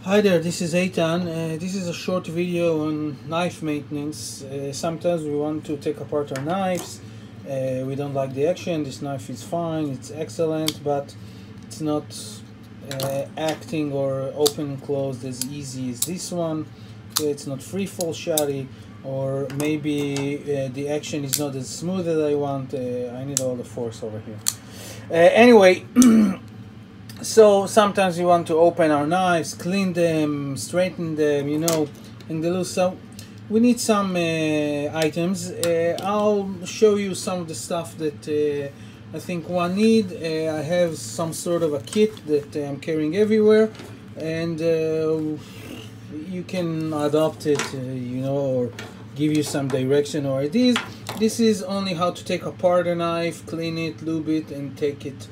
Hi there, this is Eitan. This is a short video on knife maintenance. Sometimes we want to take apart our knives. We don't like the action. This knife is fine, it's excellent, but it's not acting or open and closed as easy as this one. It's not free fall shotty, or maybe the action is not as smooth as I want. I need all the force over here. Anyway, so sometimes we want to open our knives, clean them, straighten them, and the loose. So we need some items. I'll show you some of the stuff that I think one need. I have some sort of a kit that I'm carrying everywhere, and you can adopt it, or give you some direction or ideas. This is only how to take apart a knife, clean it, lube it, and take it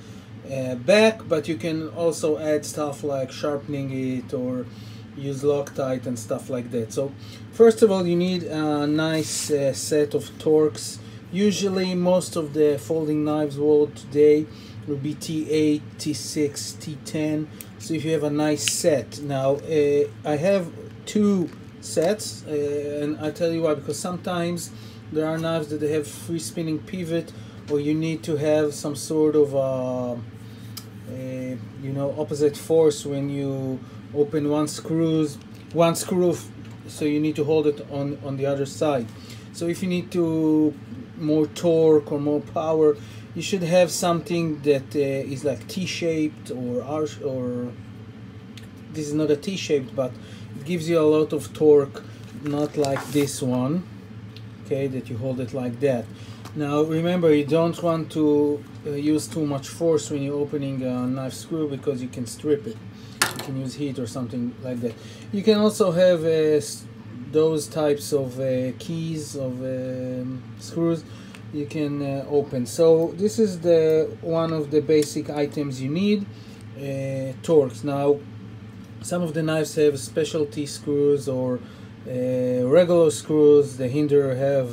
back, but you can also add stuff like sharpening it or use Loctite and stuff like that. So first of all, you need a nice set of Torx. Usually most of the folding knives world today will be T8, T6, T10. So if you have a nice set. Now I have two sets, and I'll tell you why. Because sometimes there are knives that they have free spinning pivot, or you need to have some sort of opposite force when you open one screw, so you need to hold it on the other side. So if you need to more torque or more power, you should have something that is like T-shaped or arch, or this is not a T-shaped, but it gives you a lot of torque, not like this one, okay, that you hold it like that. Now remember, you don't want to use too much force when you're opening a knife screw, because you can strip it. You can use heat or something like that. You can also have those types of keys of screws you can open. So this is one of the basic items you need, Torx. Now some of the knives have specialty screws or regular screws. The Hinder have,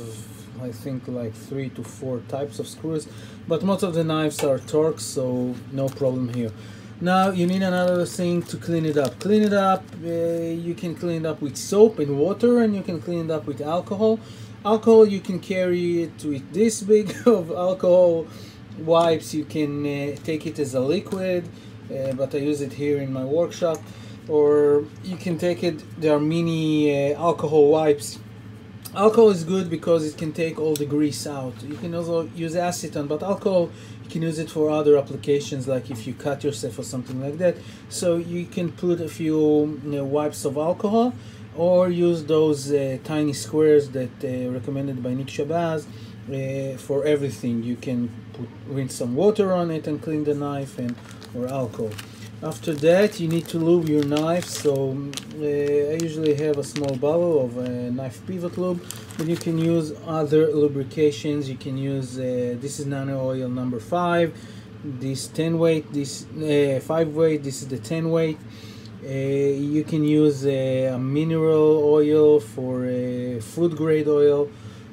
I think, like 3 to 4 types of screws, but most of the knives are Torx, so no problem here. Now you need another thing to clean it up. You can clean it up with soap and water, and you can clean it up with alcohol. Alcohol, you can carry it with this big of alcohol wipes. You can take it as a liquid, but I use it here in my workshop. Or you can take it, there are mini alcohol wipes. Alcohol is good because it can take all the grease out. You can also use acetone, but alcohol, you can use it for other applications, like if you cut yourself or something like that. So you can put a few wipes of alcohol, or use those tiny squares that recommended by Nick Shabazz for everything. You can rinse some water on it and clean the knife, or alcohol. After that, you need to lube your knife. So I usually have a small bottle of knife pivot lube, but you can use other lubrications. You can use this is nano oil number 5, this 10 weight, this 5 weight, this is the 10 weight. You can use a mineral oil for food grade oil.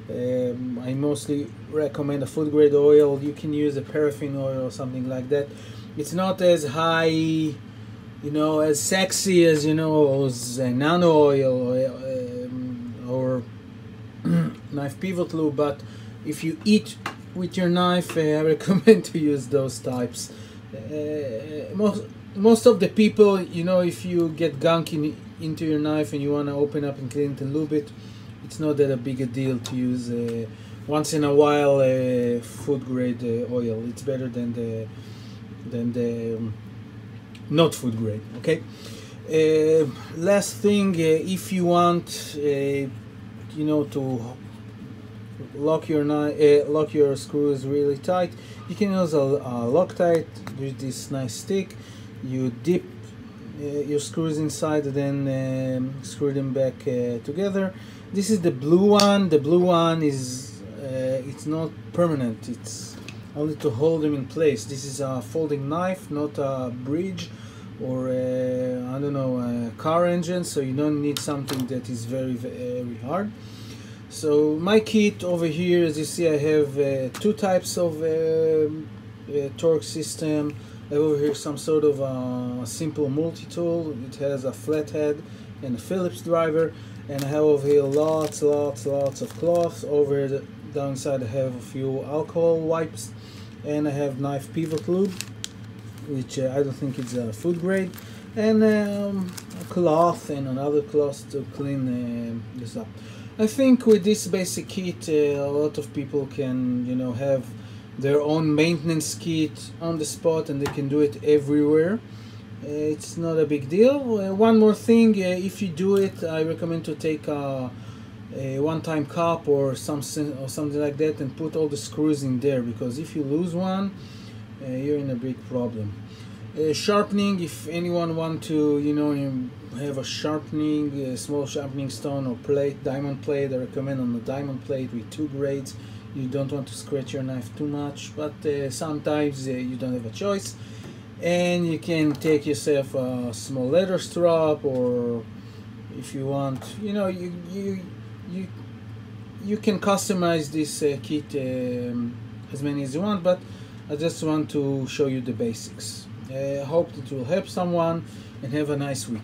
I mostly recommend a food grade oil. You can use a paraffin oil or something like that. It's not as high, as sexy as, as nano oil or knife pivot lube, but if you eat with your knife, I recommend to use those types. Most of the people, if you get gunk into your knife and you want to open up and clean it and lube it, it's not that a big a deal to use once in a while food grade oil. It's better than the not food grade. Okay. Last thing, if you want to lock your screws really tight, you can use a Loctite with this nice stick. You dip your screws inside and then screw them back together. This is the blue one. The blue one is it's not permanent, it's only to hold them in place. This is a folding knife, not a bridge or a car engine, so you don't need something that is very, very hard. So my kit over here, as you see, I have two types of Torx system. I have over here some sort of simple multi-tool. It has a flathead and a Phillips driver, and I have over here lots of cloths. Over the downside I have a few alcohol wipes, and I have knife pivot lube, which I don't think it's food grade, and a cloth and another cloth to clean this up. I think with this basic kit a lot of people can, you know, have their own maintenance kit on the spot, and they can do it everywhere. It's not a big deal. One more thing, if you do it, I recommend to take a one-time cup or something like that and put all the screws in there, because if you lose one, you're in a big problem. Sharpening, if anyone want to, you know, have a sharpening, small sharpening stone or plate, diamond plate, I recommend on the diamond plate with 2 grades. You don't want to scratch your knife too much, but sometimes you don't have a choice, and you can take yourself a small leather strap, or if you want, you know, you can customize this kit as many as you want, but I just want to show you the basics. I hope it will help someone, and have a nice week.